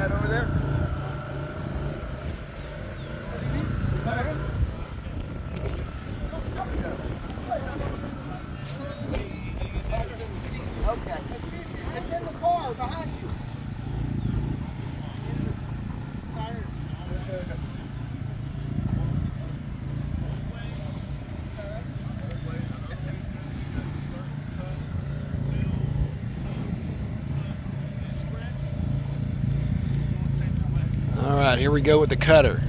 got over there? Okay. It's in the car behind you. All right, here we go with the cutter.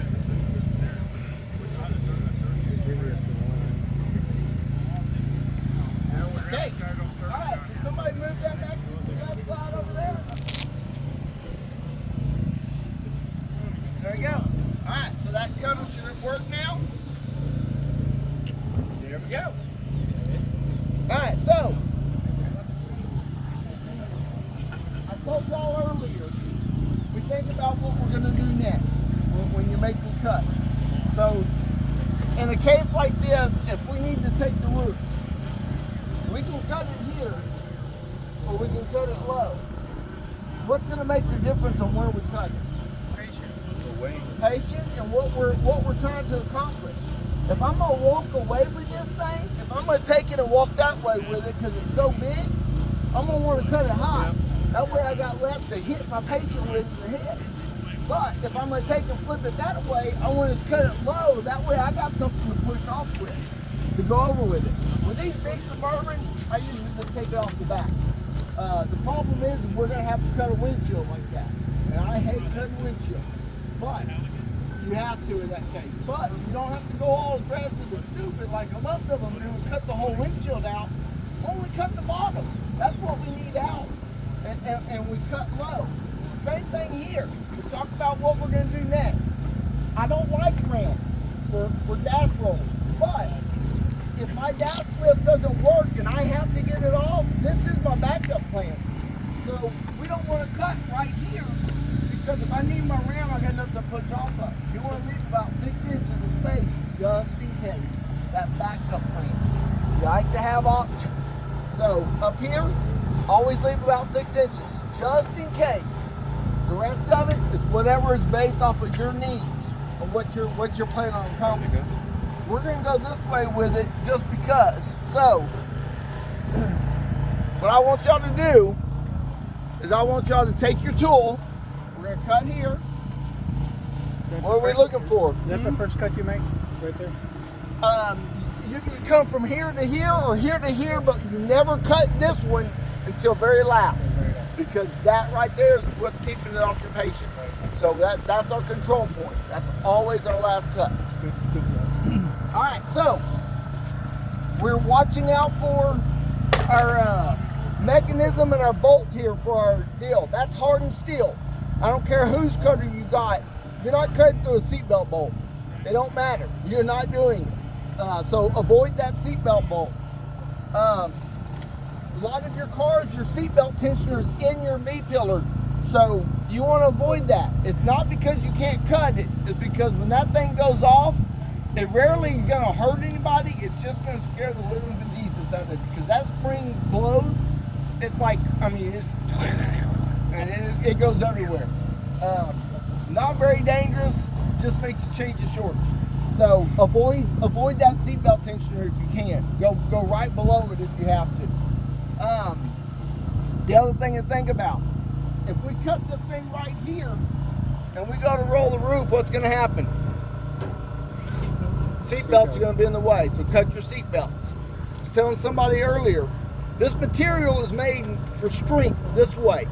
Okay. All right. So somebody move that back to that side over there. There we go. All right. So that cutter should work now. There we go. All right. So I told y'all earlier, we think about what we're going to do next when you're making cuts. So in a case like this, if we need to take the roof, we can cut it here, or we can cut it low. What's going to make the difference on where we cut it? Patient and what we're trying to accomplish. If I'm going to walk away with this thing, if I'm going to take it and walk that way with it because it's so big, I'm going to want to cut it high. That way I got less to hit my patient with in the head. But if I'm going to take and flip it that way, I want to cut it low. That way I got something to push off with, to go over with it. With these big Suburbans, I usually just take it off the back. The problem is we're going to have to cut a windshield like that. And I hate cutting windshield. But you have to in that case. But you don't have to go all aggressive and stupid like most of them do and cut the whole windshield out. Only cut the bottom. That's what we need out. And we cut low. Same thing here. We talk about what we're going to do next. I don't like ramps for dash rolls. But if my dash lift doesn't work and I have to get it off, this is my backup plan. So we don't want to cut right here because if I need my ram, I got nothing to push off of. You want to leave about 6 inches of space just in case. That backup plan. You like to have options. So up here, always leave about 6 inches just in case. The rest of it is whatever is based off of your needs or what you're planning on accomplishing. We're going to go this way with it just because. So, what I want y'all to do is I want y'all to take your tool. We're going to cut here. What are we looking for? Is that the first cut you make? Right there? You can come from here to here or here to here, but you never cut this one until very last. Because that right there is what's keeping it off your patient. So that's our control point. That's always our last cut. All right, so we're watching out for our mechanism and our bolt here for our deal. That's hardened steel. I don't care whose cutter you got. You're not cutting through a seatbelt bolt. It don't matter. You're not doing it. So avoid that seatbelt bolt. A lot of your cars, your seatbelt tensioner is in your B-pillar. So you want to avoid that. It's not because you can't cut it. It's because when that thing goes off, it rarely is going to hurt anybody. It's just going to scare the living bejesus out of it. Because that spring blows. It's like, I mean, it's, and it goes everywhere. Not very dangerous. Just makes you change the shorts. So avoid that seatbelt tensioner if you can. Go right below it if you have to. The other thing to think about, if we cut this thing right here and we go to roll the roof, what's going to happen? Seatbelts are going to be in the way, so cut your seatbelts. I was telling somebody earlier, this material is made for strength this way.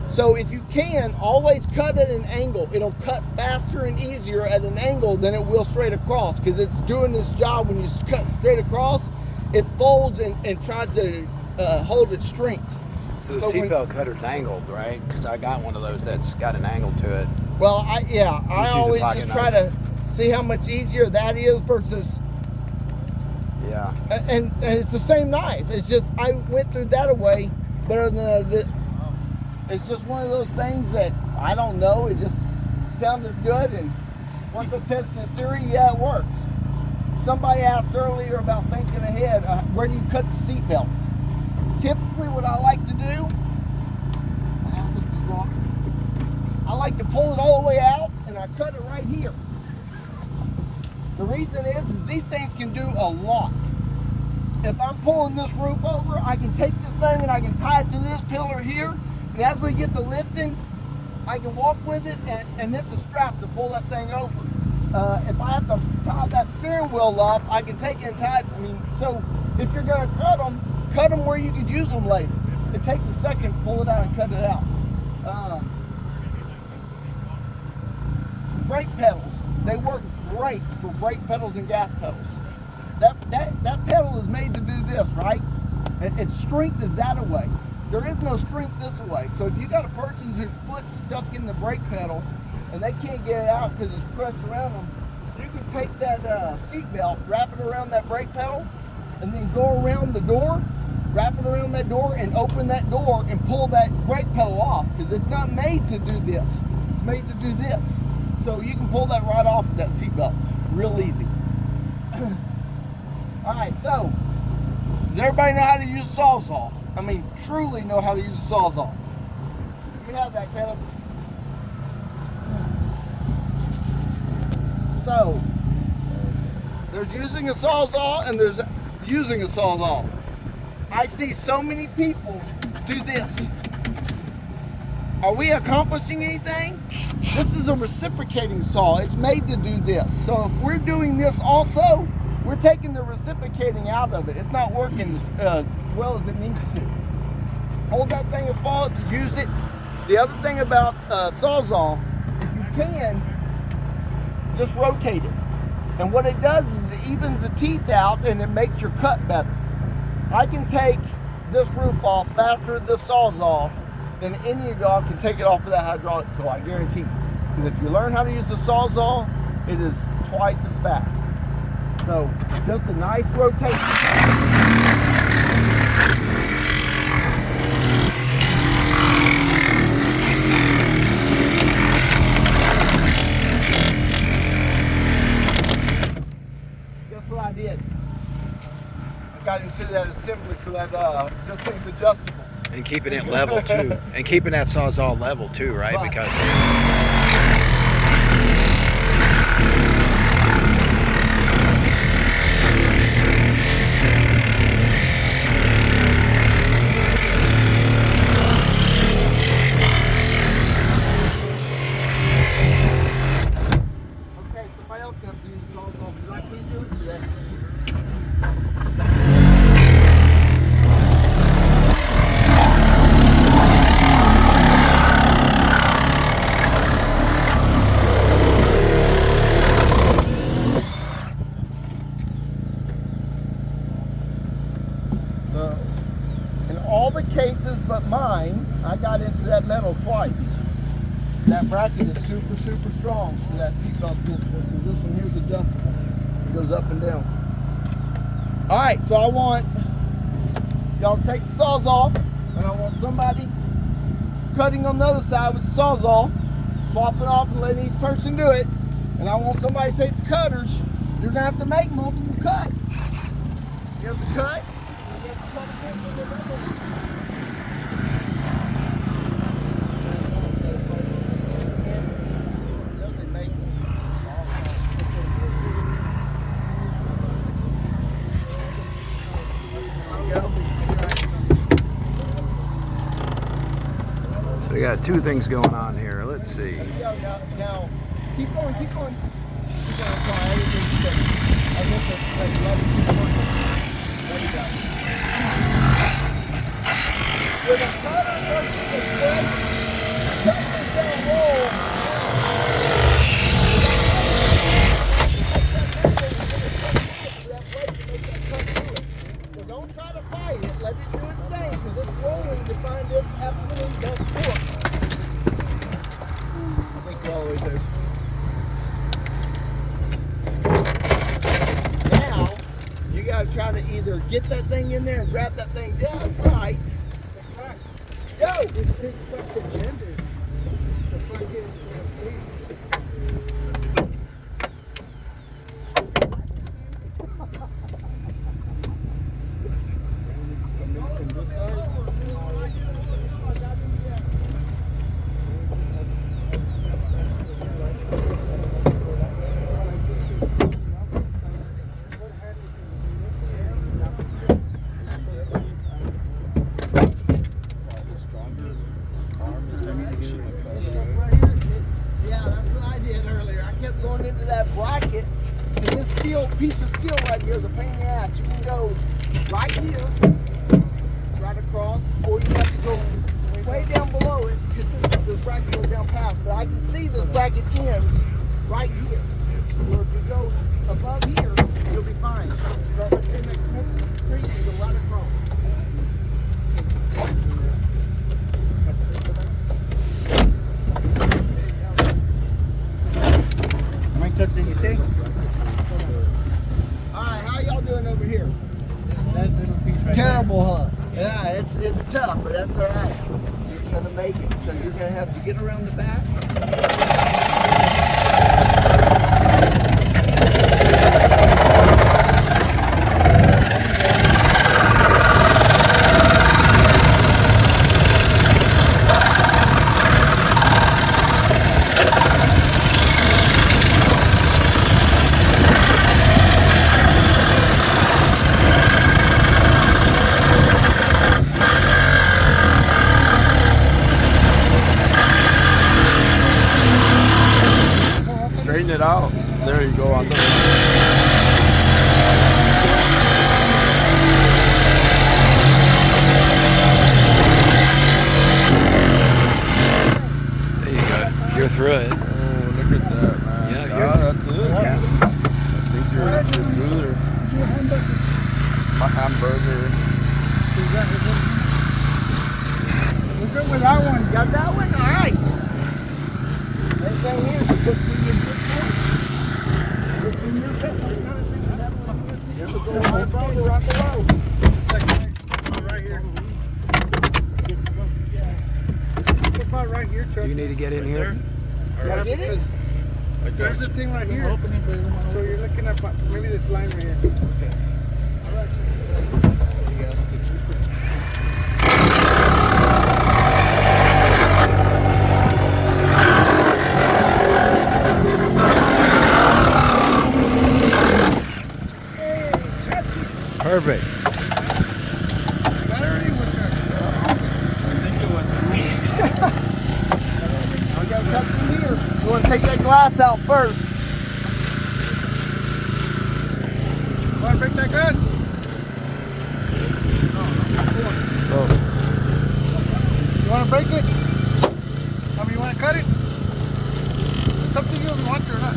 So if you can, always cut at an angle. It'll cut faster and easier at an angle than it will straight across, because it's doing this job when you cut straight across, it folds and tries to hold its strength. So the seatbelt cutter's angled, right? Because I got one of those that's got an angle to it. Well, I always just try to see how much easier that is versus. Yeah. And it's the same knife. It's just I went through that way better than I did. It's just one of those things that I don't know. It just sounded good, and once I tested the theory, yeah, it works. Somebody asked earlier about thinking ahead. Where do you cut the seatbelt? Typically, what I like to do, I like to pull it all the way out and I cut it right here. The reason is these things can do a lot. If I'm pulling this roof over, I can take this thing and I can tie it to this pillar here. And as we get the lifting, I can walk with it and hit the strap to pull that thing over. If I have to tie that steering wheel up, I can take it and tie it. I mean, so if you're going to cut them where you could use them later. It takes a second to pull it out and cut it out. Brake pedals, they work great for brake pedals and gas pedals. That pedal is made to do this, right? Its strength is that away. There is no strength this way. So if you got a person whose foot's stuck in the brake pedal and they can't get it out because it's pressed around them, you can take that seat belt, wrap it around that brake pedal, and then go around the door, wrap it around that door, and open that door and pull that brake pedal off, because it's not made to do this. It's made to do this. So you can pull that right off of that seat belt. Real easy. Alright, so, does everybody know how to use a Sawzall? I mean, truly know how to use a Sawzall. You have that, Caleb. So, there's using a Sawzall and there's using a Sawzall. I see so many people do this. Are we accomplishing anything? This is a reciprocating saw. It's made to do this. So if we're doing this also, we're taking the reciprocating out of it. It's not working as well as it needs to. Hold that thing and fall it to use it. The other thing about Sawzall, if you can, just rotate it. And what it does is it evens the teeth out and it makes your cut better. I can take this roof off faster with this Sawzall than any of y'all can take it off of that hydraulic tool, I guarantee you. Because if you learn how to use a Sawzall, it is twice as fast. So, just a nice rotation. Guess what I did? I got into that assembly for that, this thing's adjustable. And keeping it level too. And keeping that Sawzall level too, right? Right. Because okay, somebody else got to use the Sawzall because I can't do it today. So, in all the cases but mine, I got into that metal twice. That bracket is super, super strong for that seatbelt system, because this one here is adjustable. It goes up and down. Alright, so I want y'all to take the Sawzall, and I want somebody cutting on the other side with the Sawzall, swap it off and letting each person do it. And I want somebody to take the cutters. You're going to have to make multiple cuts. You have to cut. You have to cut again. so we got two things going on here. Let's see. Now, keep going, keep going. Keep going, sorry, everything's good. I meant to let it keep working. There we go. With a cutter versus a thread, cut this down roll. So don't try to fight it. Let it do its thing, because it's rolling to find its absolute best torque. I think we always do. Now, you gotta try to either get that thing in there and grab that thing just right. Go! This big fucking bender. The fucking going into that bracket. And this piece of steel right here is a pain in the ass. You can go right here, right across, or you have to go way down below it because this bracket goes down past. But I can see this bracket ends right here. So if you go above here, you'll be fine. But in the creek, you go right across. Am I touching anything? Alright, how y'all doing over here? That little piece right Terrible, huh? Yeah, it's tough, but that's alright. You're gonna make it. So you're gonna have to get around the back. Straighten it out. There you go. On the there you go. You're through it. Oh, look at that, man. Yeah, That's it. Yeah. I think you're through there. My hamburger. We're good with that one. Got that one? Alright. Right down here. Just see your good point. Just see your good point. Here we go. Right above or right below. Right here. What about right here, Chuck? Do you need to get in here? Did I get it? There's a thing right here. So you're looking at maybe this line right here. Perfect. I got to cut through here. You want to take that glass out first. Want to break that glass? Oh. You want to break it? I mean, you want to cut it? It's up to you if you want to or not.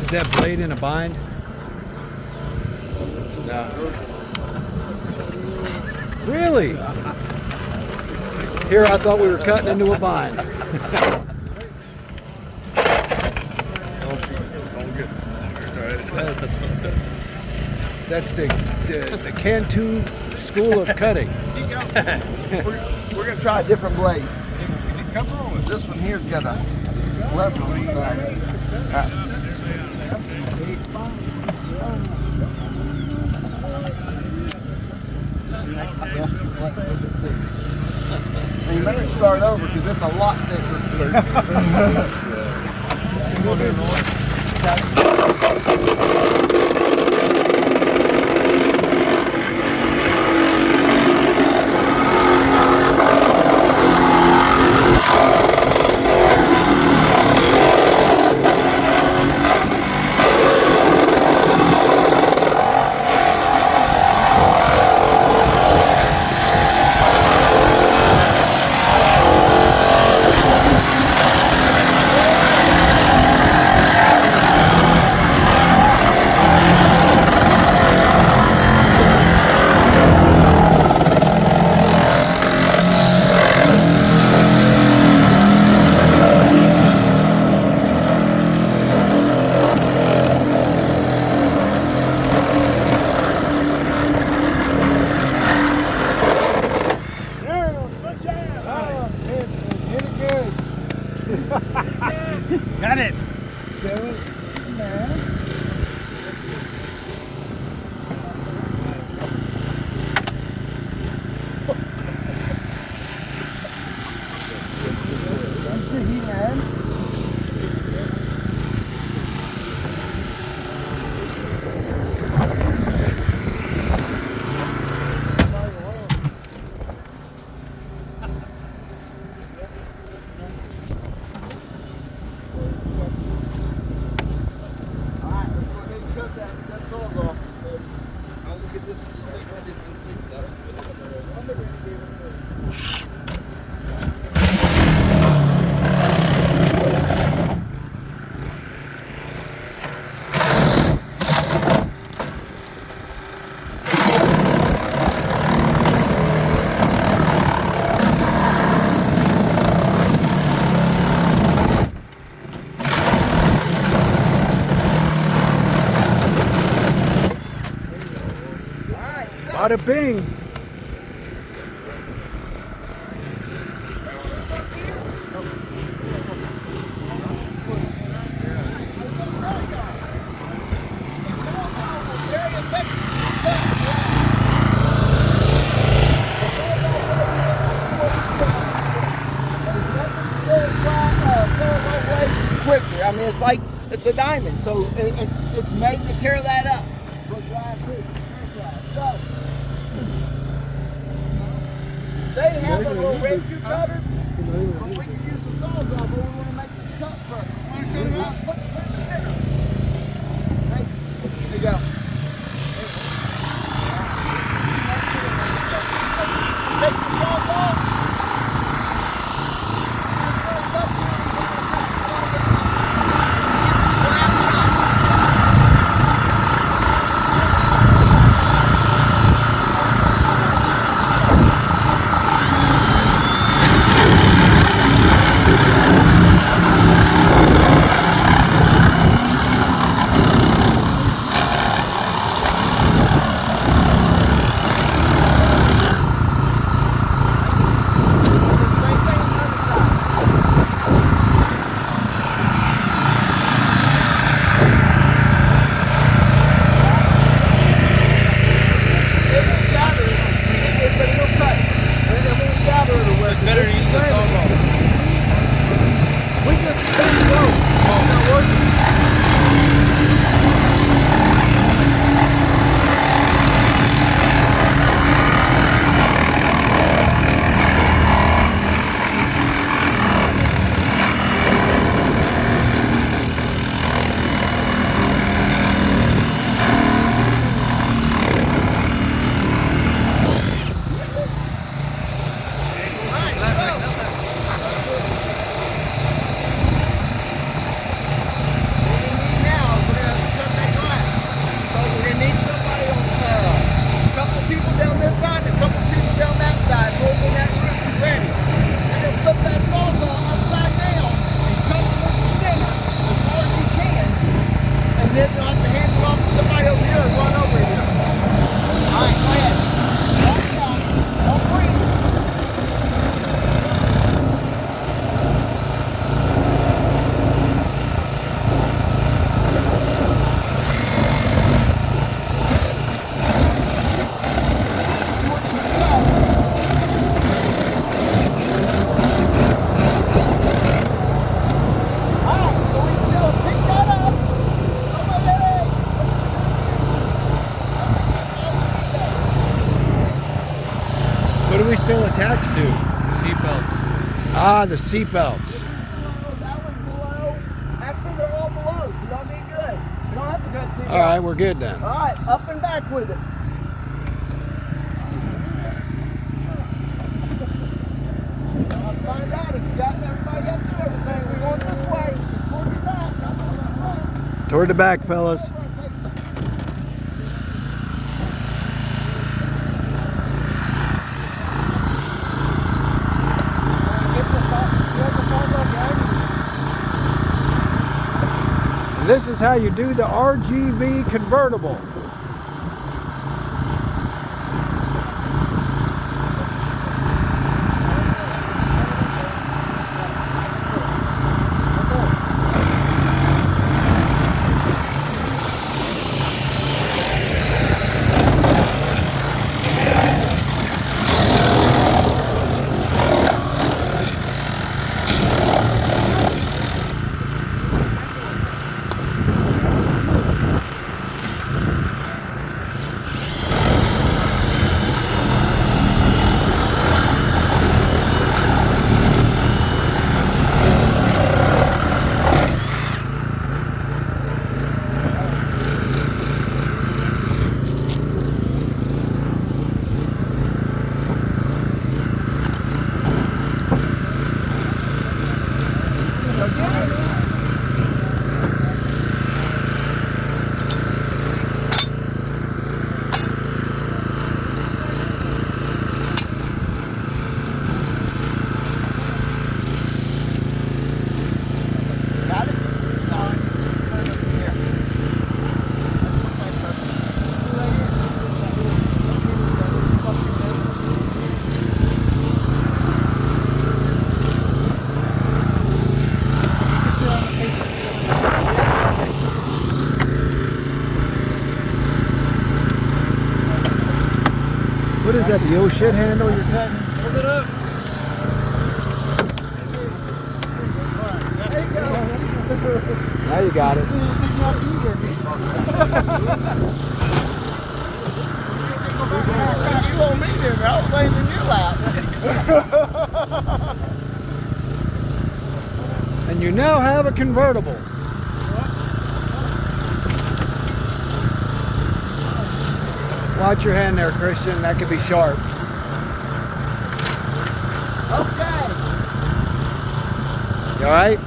Is that blade in a bind? No. Really? Here I thought we were cutting into a bind. Don't get smart, right? That's the Cantu School of Cutting. We're going to try a different blade. This one here's got a lever on the side. And you better start over because it's a lot thicker. Bada bing. Quicker. I mean, it's like it's a diamond, so it's made to tear that up. So they have a little rescue cutter, but we can use the sawzall, but we want to make the cut first. Want to show you how? Put it in the center. Okay, there you go. Take the sawzall. We still attached to? Seatbelts. Ah, the seat belts. That one's below. Actually, they're all below, so y'all need good. You don't have to go see. All right, we're good then. All right, up and back with it. Let's find out if you got everybody up to everything. We're going this way. Toward the back, not toward the front. Toward the back, fellas. This is how you do the RGV convertible. is that, the old shit handle you're cutting? Hold it up. There you go. Now you got it. You want me then? I was blaming you out. And you now have a convertible. Watch your hand there, Christian. That could be sharp. Okay. You all right?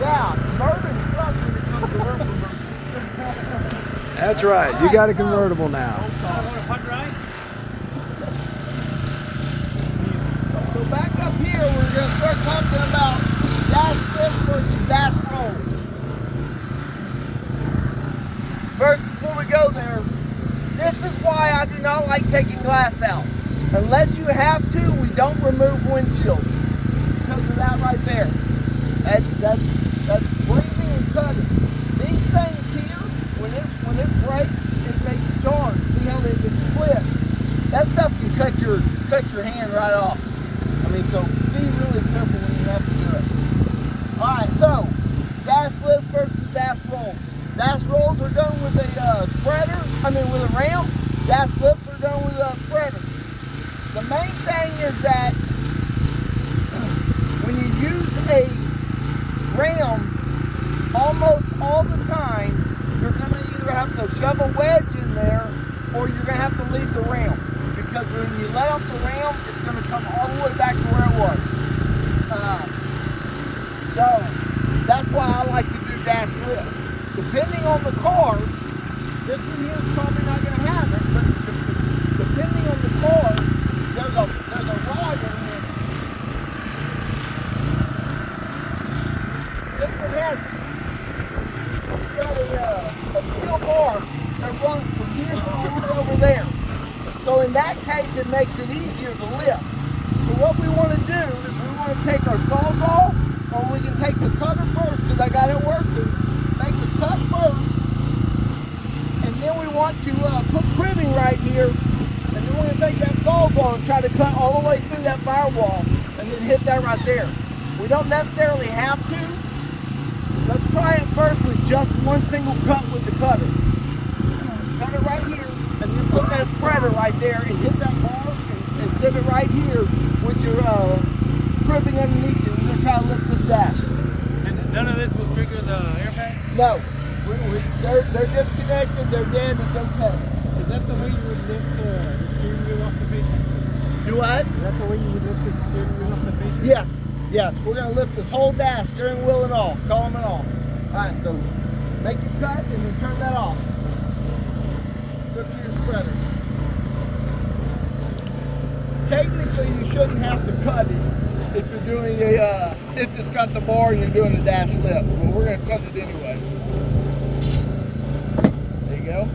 Yeah, bourbon sucks when it comes to work. That's right. You got a convertible now. So back up here, we're going to start talking about dash lift versus dash roll. First, before we go there, this is why I do not like taking glass out. Unless you have to, we don't remove windshields. Because of that right there. That's breathing and cutting. These things here, when it breaks, it makes shards. See how it splits? That stuff can cut your hand right off. I mean, so be really careful when you have to do it. Alright, so dash lifts versus dash rolls. Dash rolls are done with a with a ram. Dash lifts are done with a spreader. The main thing is that when you use a ram, almost all the time, you're going to either have to shove a wedge in there or you're going to have to leave the ram. Because when you let off the ram, it's going to come all the way back to where it was. So that's why I like to do dash lift. Depending on the car, this one here is probably not going to have it, but depending on the car, there's a rod in here. This one has got a steel bar that runs from here all the way over there. So in that case, it makes it easier to lift. So what we want to do is we want to take our sawzall, or we can take the cutter first, because I got it working. Make the cut first, and then we want to put cribbing right here, and then we're going to take that sawzall and try to cut all the way through that firewall, and then hit that right there. We don't necessarily have to. Let's try it first with just one single cut with the cutter. Cut it right here, and then put that spreader right there, and hit that bar, and sit it right here with your cribbing underneath you. We're going to try to lift this dash. And none of this will trigger the airbag? No, they're disconnected, they're dead, it's okay. Is that the way you would lift the steering wheel off the face? Do what? Is that the way you would lift the steering wheel off the face? Yes, we're going to lift this whole dash, steering wheel and all, column and all. Alright, so make your cut and then turn that off. Look to your spreader. Technically, you shouldn't have to cut it if you're doing if it's got the bar and you're doing a dash lift, but we're going to cut it anyway. There you go.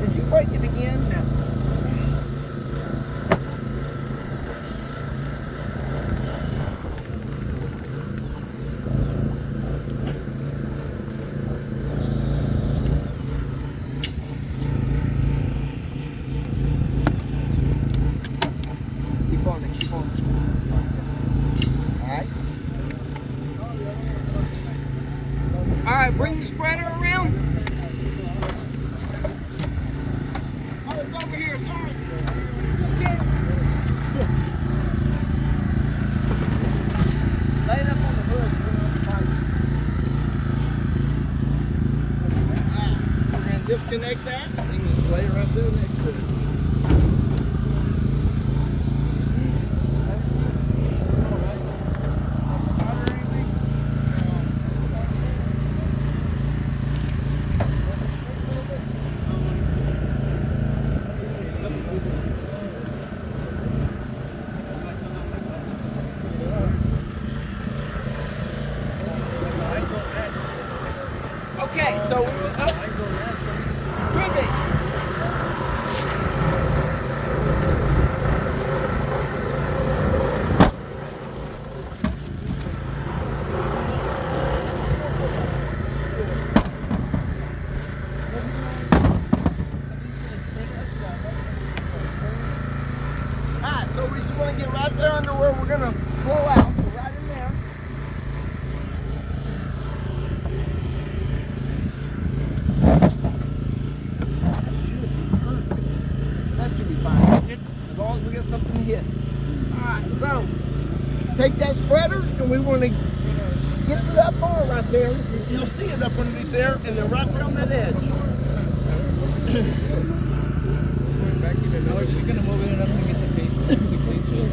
Did you break it again? No. Keep on. Alright. Alright, bring the spreader around. Oh, it's over here, sorry. Lay it up on the hood. Alright, we're going to disconnect that. You can just lay it right there next to it. Okay, so cribbing. want to get right there under where we're going to blow out. So right in there. Should be perfect. That should be fine. As long as we get something to hit. Alright, so take that spreader and we want to get to that bar right there. You'll see it up underneath there and then right there on that edge. No, we're just gonna move it enough to get the pace 6 inches.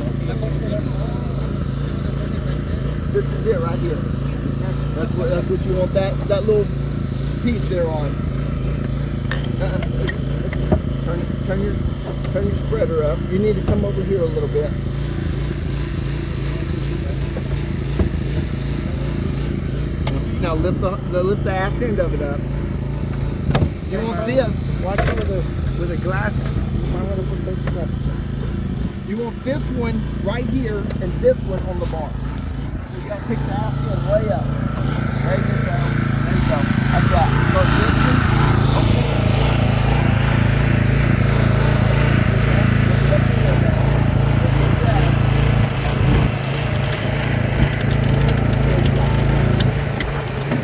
This is it right here. That's what you want that little piece there on. Turn your spreader up. You need to come over here a little bit. Now lift the ass end of it up. You want this. Watch with a glass. You might want to put safety glass. You want this one right here and this one on the bar. So you gotta pick the ass end way up. There you go. There you go. Like that. So this one.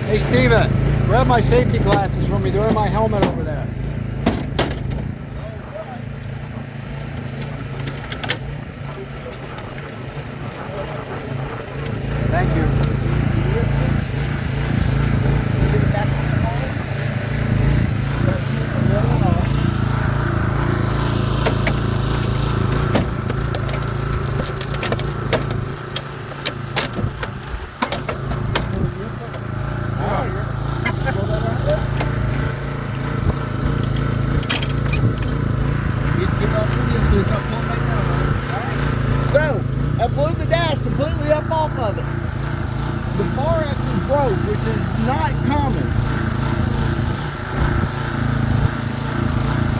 Hey Steven, grab my safety glasses for me. They're in my helmet over there. Thank you. So, I blew the dash completely up off of it. The bar actually broke, which is not common.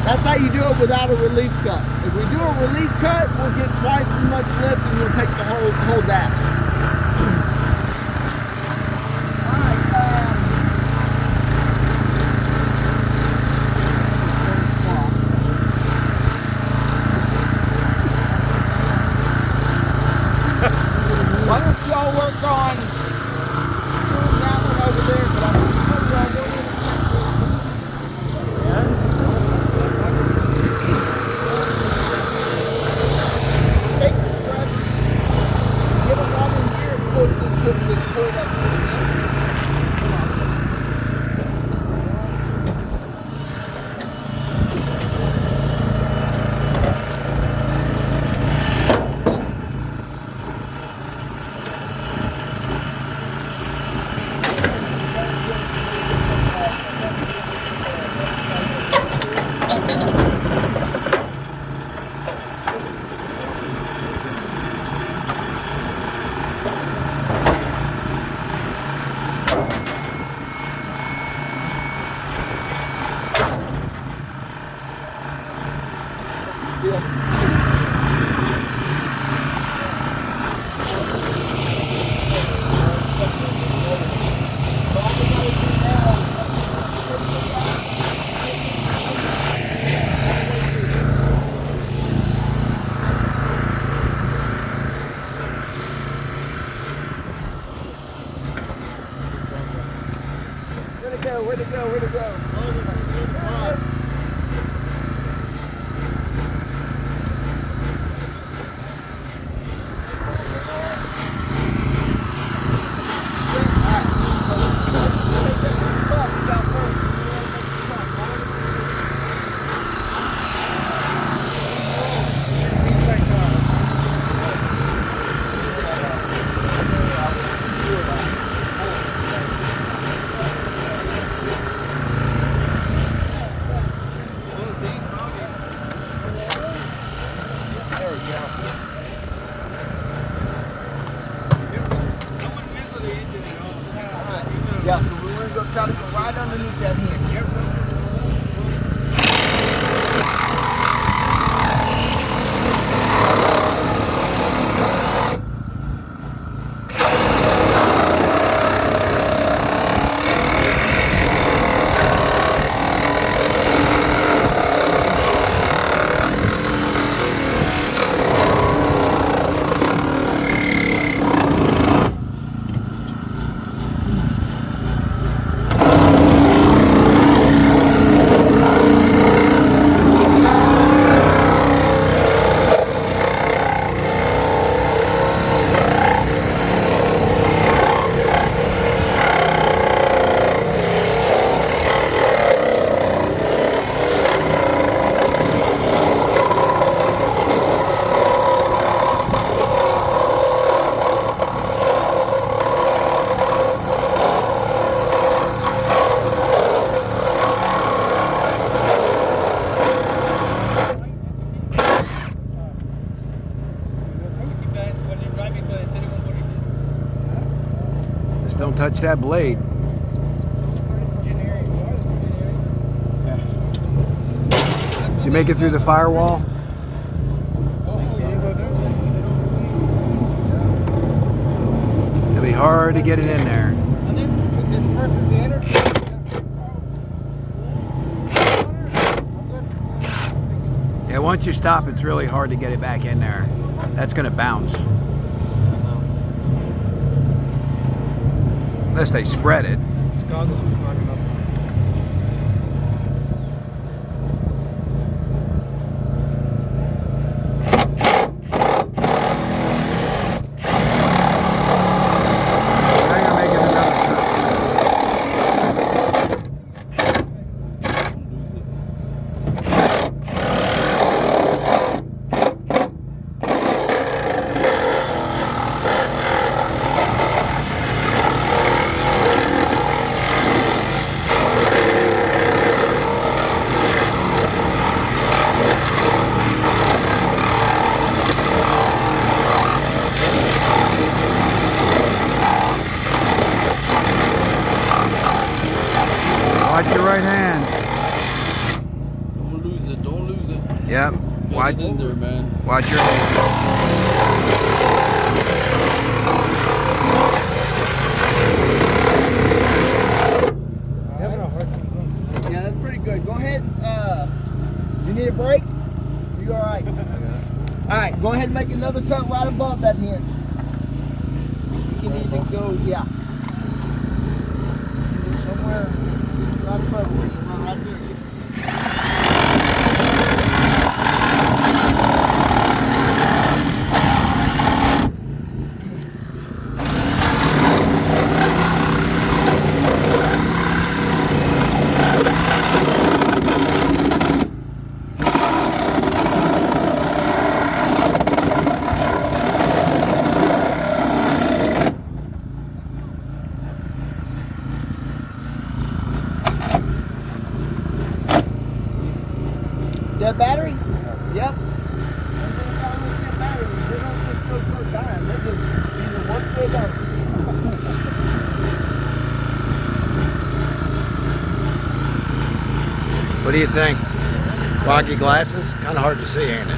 That's how you do it without a relief cut. If we do a relief cut, we'll get twice as much lift and we'll take the whole dash. Why don't y'all work on doing that one over there, but I'm going to put it on one Take the scratch, get them on in here and push this foot up. Come on. Where'd it go? Where'd it go? Yeah, so we're going to go try to go right underneath that hinge. don't touch that blade. Did you make it through the firewall? It'll be hard to get it in there. Yeah, once you stop, it's really hard to get it back in there. That's going to bounce. Unless they spread it. Watch your right hand. Don't lose it. Don't lose it. Yep. Watch Get it in there, man. Watch your hand. Yeah, that's pretty good. Go ahead. You need a break? You all right? All right. Go ahead and make another cut right above that hinge. You can either go, yeah. Somewhere right above where you run right there. That battery? Yep. They don't just go for a dime. They just either one way or the other. What do you think? Foggy glasses? Kind of hard to see, ain't it?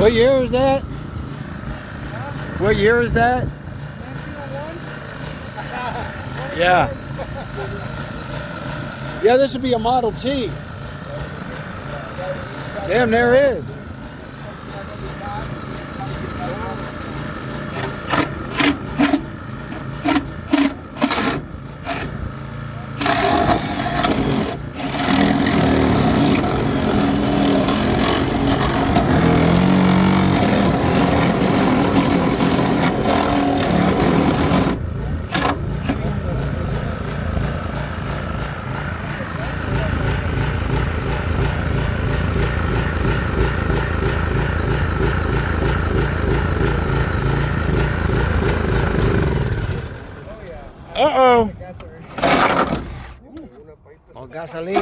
What year is that? What year is that? Yeah. Yeah, this would be a Model T. Damn, there is. Uh-oh. Oh, gasoline.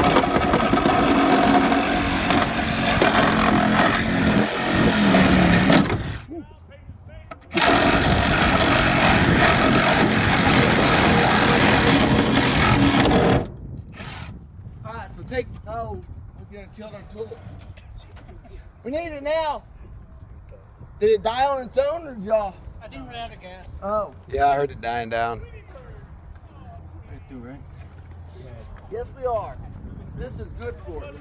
Alright, so take, oh, we're gonna kill our tool. We need it now. Did it die on its own or did y'all? I didn't run out of gas. Oh, Yeah, I heard it dying down. Right through, right? yes we are. This is good for it.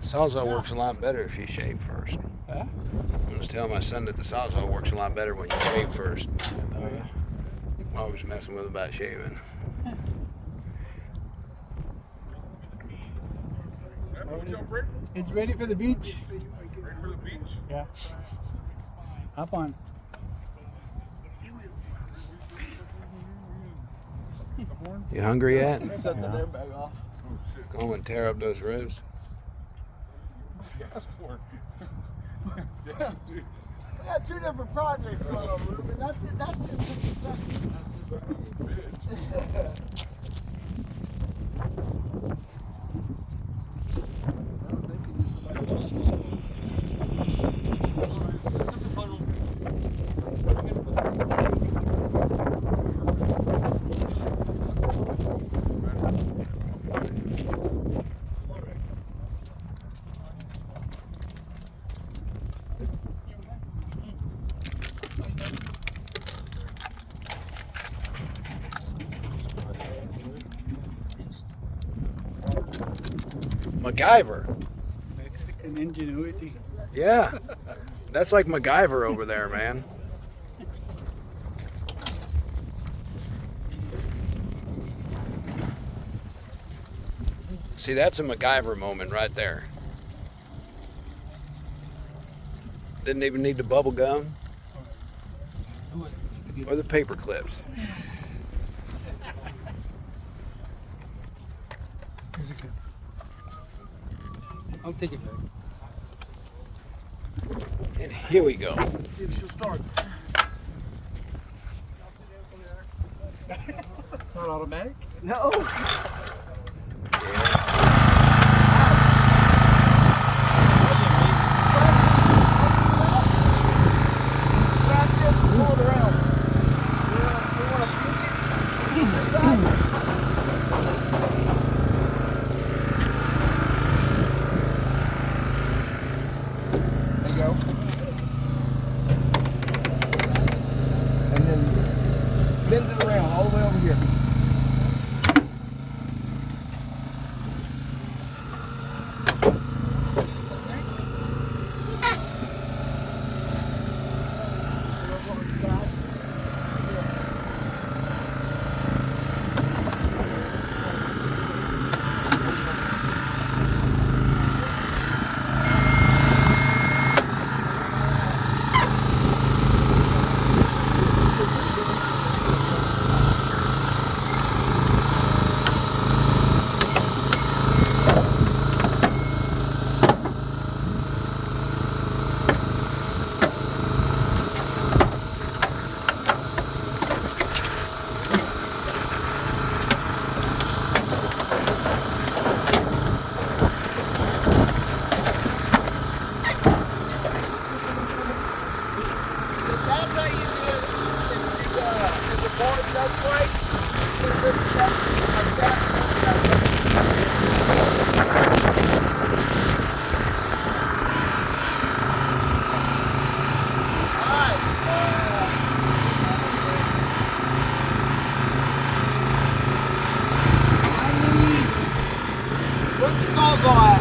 Sawzall works a lot better if you shave first. Huh? I was telling my son that the Sawzall works a lot better when you shave first. Oh, yeah. I'm always messing with him about shaving. It's ready for the beach. Ready for the beach? Yeah. Hop on. You hungry yet? Set the airbag off. Oh shit. Go home and tear up those ribs. Gas for it. Yeah, dude. I got 2 different projects going on, Ruben. That's it. That's it. Bitch. MacGyver. Mexican ingenuity. Yeah. That's like MacGyver over there, man. See, that's a MacGyver moment right there. Didn't even need the bubble gum or the paper clips. Here's a cup. I'll take it back. And here we go. See if she'll start. Not automatic? No. Grab this and pull it around. We want to pinch it this side. There you go. And then bend it around all the way over here. That's how you do it. If the board does right, you lift it up like that. Alright. Where's the Sawzall at?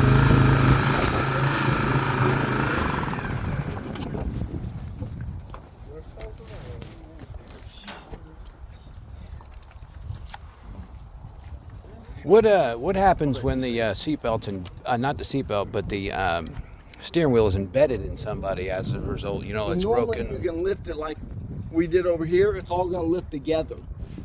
What happens when the seatbelt's not the seatbelt, but the steering wheel is embedded in somebody as a result? You know, it's Normally broken. you can lift it like we did over here. It's all going to lift together,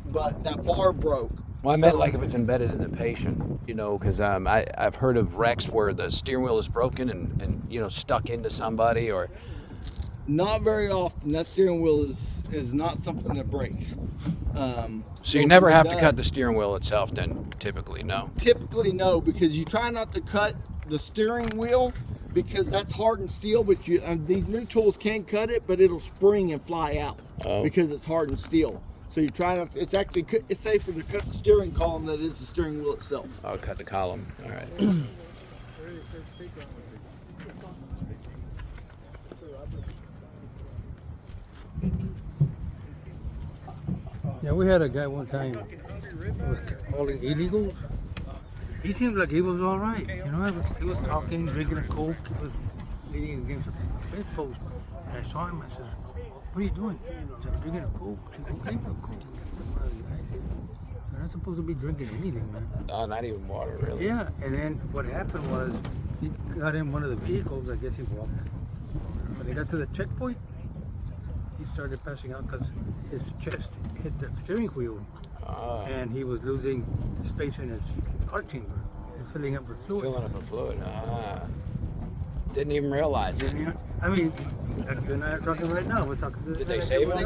but that bar broke. Well, I meant like if it's embedded in the patient, you know, because I've heard of wrecks where the steering wheel is broken and you know stuck into somebody or. Not very often. That steering wheel is not something that breaks. So you never have to cut the steering wheel itself then, typically, no? Typically, no, because you try not to cut the steering wheel because that's hardened steel, but these new tools can cut it, but it'll spring and fly out because it's hardened steel. So you try not to, it's safer to cut the steering column than it is the steering wheel itself. I'll cut the column, all right. Yeah, we had a guy one time who was hauling illegals. He seemed like he was all right. You know, he was talking, drinking a Coke. He was leaning against a fence post. And I saw him. I said, "What are you doing?" He said, "I'm drinking a Coke." I said, "Who gave you a Coke?" You're not supposed to be drinking anything, man. Oh, not even water, really. Yeah, and then what happened was he got in one of the vehicles. I guess he walked. When he got to the checkpoint, he started passing out because his chest hit the steering wheel. And he was losing space in his heart chamber. He was filling up with fluid. Filling up with fluid. Didn't even realize it. I mean, like you and I are talking right now. We're talking to Did they save him?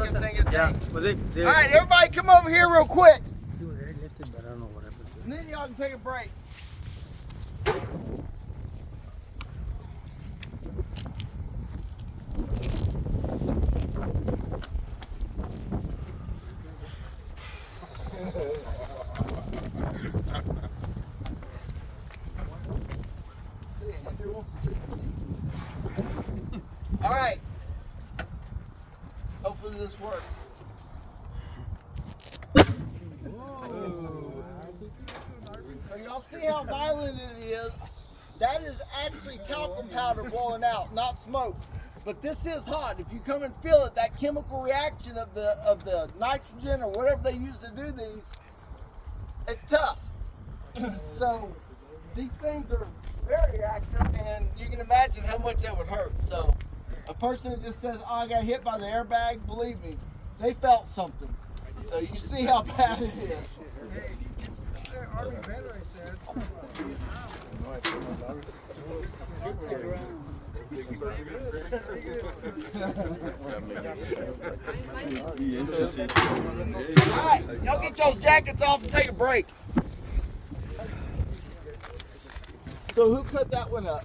Yeah. Well, they, All right, everybody come over here real quick. he was airlifted, but I don't know what happened to him. And then y'all can take a break. All right. Hopefully this works. So y'all see how violent it is? That is actually talcum powder blowing out, not smoke. But this is hot. If you come and feel it, that chemical reaction of the nitrogen or whatever they use to do these, it's tough. So these things are very active, and you can imagine how much that would hurt. So a person that just says, "Oh, I got hit by the airbag," believe me, they felt something. So you see how bad it is. All right, y'all get y'all's jackets off and take a break. So who cut that one up?